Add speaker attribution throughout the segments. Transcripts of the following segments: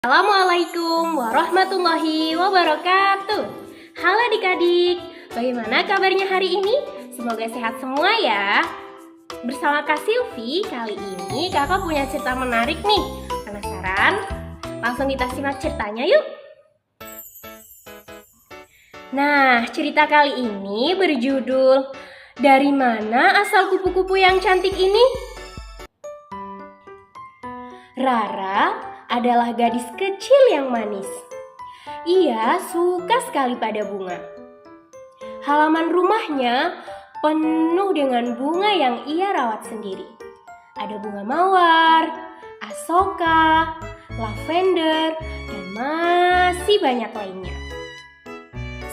Speaker 1: Assalamualaikum warahmatullahi wabarakatuh. Halo adik-adik, bagaimana kabarnya hari ini? Semoga sehat semua ya. Bersama Kak Silvi, kali ini kakak punya cerita menarik nih. Penasaran? Langsung kita simak ceritanya yuk. Nah, cerita kali ini berjudul Dari Mana Asal Kupu-Kupu Yang Cantik Ini? Rara adalah gadis kecil yang manis. Ia suka sekali pada bunga. Halaman rumahnya penuh dengan bunga yang ia rawat sendiri. Ada bunga mawar, asoka, lavender, dan masih banyak lainnya.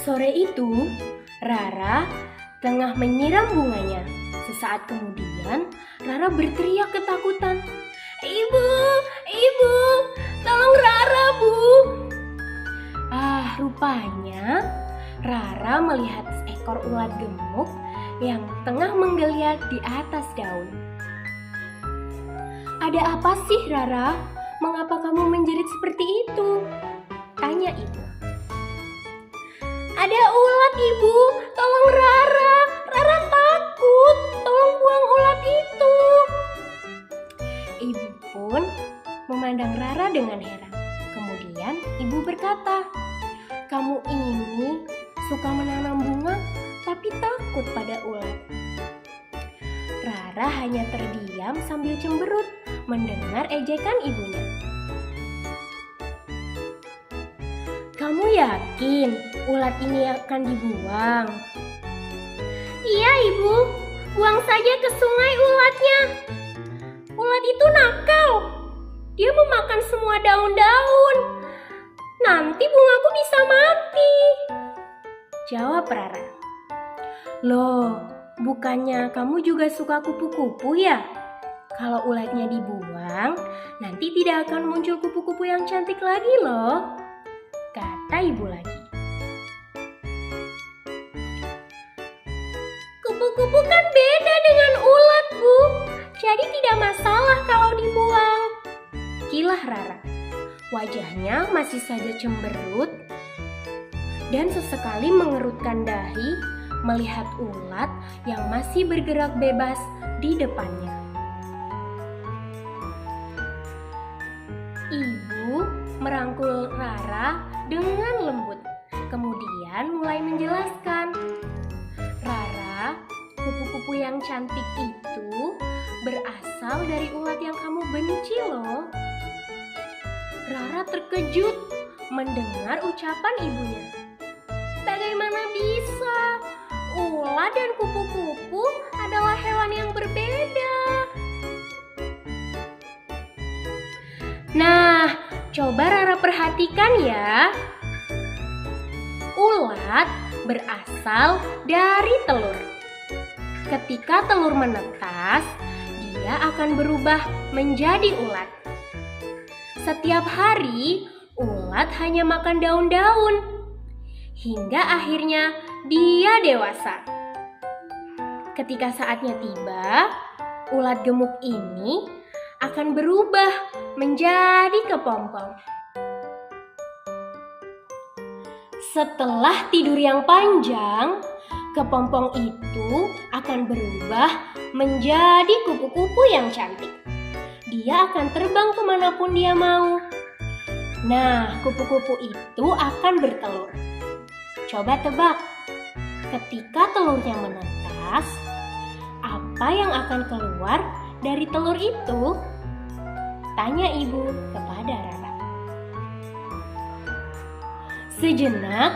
Speaker 1: Sore itu, Rara tengah menyiram bunganya. Sesaat kemudian, Rara berteriak ketakutan. Ibu, tolong Rara, Bu. Rupanya Rara melihat seekor ulat gemuk yang tengah menggeliat di atas daun. Ada apa sih, Rara? Mengapa kamu menjerit seperti itu? Tanya ibu. Ada ulat, Ibu. Tolong Rara. Rara takut. Tolong buang ulat itu. Ibu pun memandang Rara dengan heran. Kemudian ibu berkata, "Kamu ini suka menanam bunga tapi takut pada ulat." Rara hanya terdiam sambil cemberut mendengar ejekan ibunya. "Kamu yakin ulat ini akan dibuang?" "Iya, Ibu. Buang saja ke sungai ulatnya. Ulat itu nakal. Dia memakan semua daun-daun. Nanti bungaku bisa mati," jawab Rara. "Loh, bukannya kamu juga suka kupu-kupu ya? Kalau ulatnya dibuang, nanti tidak akan muncul kupu-kupu yang cantik lagi loh," kata ibu lagi. "Kupu-kupu kan beda dengan ulat, Bu. Jadi tidak masalah kalau dibuang," kilah Rara. Wajahnya masih saja cemberut dan sesekali mengerutkan dahi melihat ulat yang masih bergerak bebas di depannya. Ibu merangkul Rara dengan lembut, kemudian mulai menjelaskan. "Rara, kupu-kupu yang cantik itu berasal dari ulat yang kamu benci loh." Rara terkejut mendengar ucapan ibunya. Bagaimana bisa? Ulat dan kupu-kupu adalah hewan yang berbeda. Nah, coba Rara perhatikan ya. Ulat berasal dari telur. Ketika telur menetas, dia akan berubah menjadi ulat. Setiap hari, ulat hanya makan daun-daun, hingga akhirnya dia dewasa. Ketika saatnya tiba, ulat gemuk ini akan berubah menjadi kepompong. Setelah tidur yang panjang, kepompong itu akan berubah menjadi kupu-kupu yang cantik. Dia akan terbang kemanapun dia mau. Nah, kupu-kupu itu akan bertelur. Coba tebak, ketika telurnya menetas, apa yang akan keluar dari telur itu? Tanya ibu kepada Rara. Sejenak,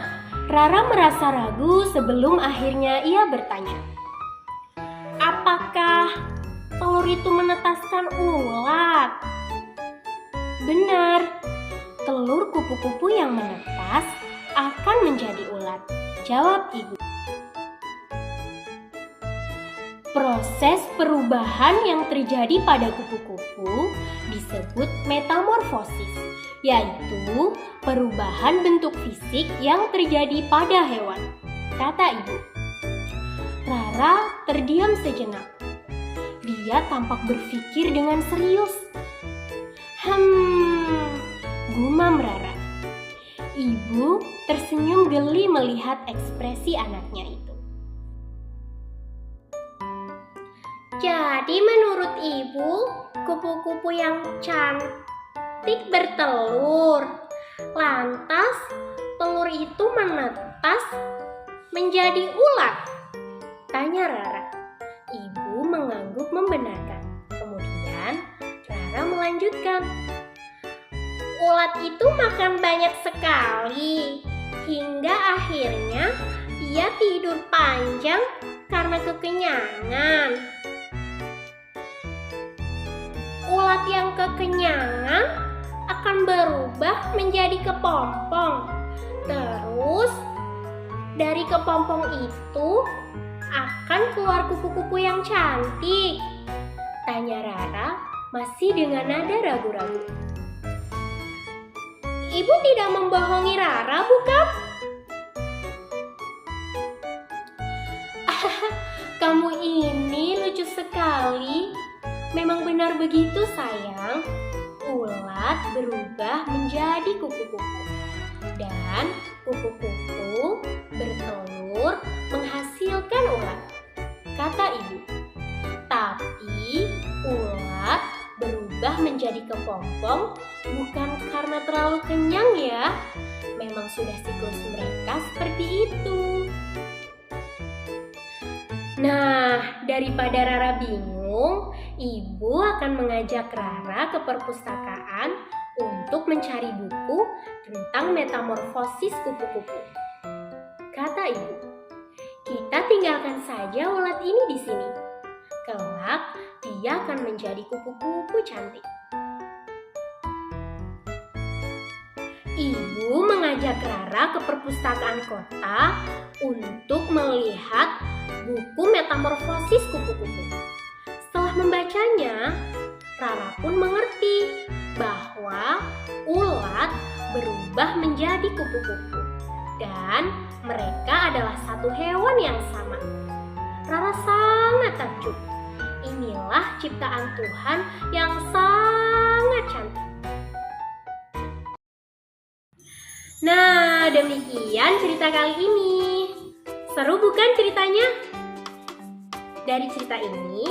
Speaker 1: Rara merasa ragu sebelum akhirnya ia bertanya, "Apakah telur itu menetaskan ulat?" "Benar, telur kupu-kupu yang menetas akan menjadi ulat," jawab ibu. Proses perubahan yang terjadi pada kupu-kupu disebut metamorfosis, yaitu perubahan bentuk fisik yang terjadi pada hewan, kata ibu. Rara terdiam sejenak. Dia tampak berpikir dengan serius. gumam Rara. Ibu tersenyum geli melihat ekspresi anaknya itu. Jadi menurut ibu, kupu-kupu yang cantik bertelur. Lantas telur itu menetas menjadi ulat? Tanya Rara. Ibu mengangguk membenarkan. Kemudian Rara melanjutkan. Ulat itu makan banyak sekali, hingga akhirnya dia tidur panjang karena kekenyangan. Ulat yang kekenyangan akan berubah menjadi kepompong. Terus dari kepompong itu akan keluar kupu-kupu yang cantik. Tanya Rara masih dengan nada ragu-ragu. Ibu tidak membohongi Rara, bukan? Kamu ini lucu sekali. Memang benar begitu, sayang. Ulat berubah menjadi kupu-kupu. Dan kupu-kupu bertelur menghasilkan ulat, kata ibu. Tapi ulat berubah menjadi kepompong bukan karena terlalu kenyang ya. Memang sudah siklus mereka seperti itu. Nah, daripada Rara bingung, ibu akan mengajak Rara ke perpustakaan untuk mencari buku tentang metamorfosis kupu-kupu. Kata ibu, kita tinggalkan saja ulat ini di sini. Kelak dia akan menjadi kupu-kupu cantik. Ibu mengajak Rara ke perpustakaan kota untuk melihat buku metamorfosis kupu-kupu. Setelah membacanya, Rara pun mengerti bahwa ulat berubah menjadi kupu-kupu dan mereka adalah satu hewan yang sama. Rara sangat takjub. Inilah ciptaan Tuhan yang sangat cantik. Nah, demikian cerita kali ini. Seru bukan ceritanya? Dari cerita ini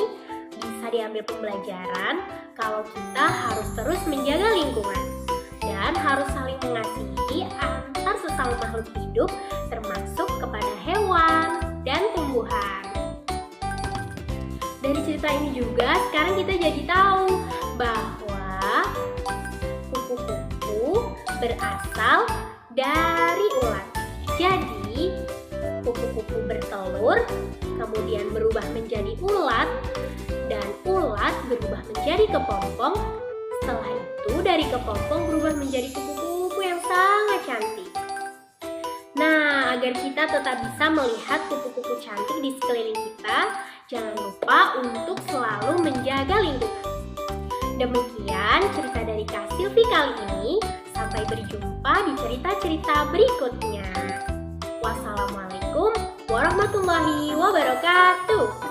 Speaker 1: bisa diambil pembelajaran kalau kita harus terus menjaga lingkungan dan harus saling mengasihi antar sesama makhluk hidup, termasuk kepada hewan dan tumbuhan. Dari cerita ini juga sekarang kita jadi tahu bahwa kupu-kupu berasal dari ulat. Jadi kupu-kupu bertelur, kemudian berubah menjadi ulat, dan ulat berubah menjadi kepompong. Setelah itu dari kepompong berubah menjadi kupu-kupu yang sangat cantik. Nah, agar kita tetap bisa melihat kupu-kupu cantik di sekeliling kita, jangan lupa untuk selalu menjaga lingkungan. Demikian cerita dari Kak Silvi kali ini. Sampai berjumpa di cerita-cerita berikutnya. Wassalamualaikum warahmatullahi wabarakatuh.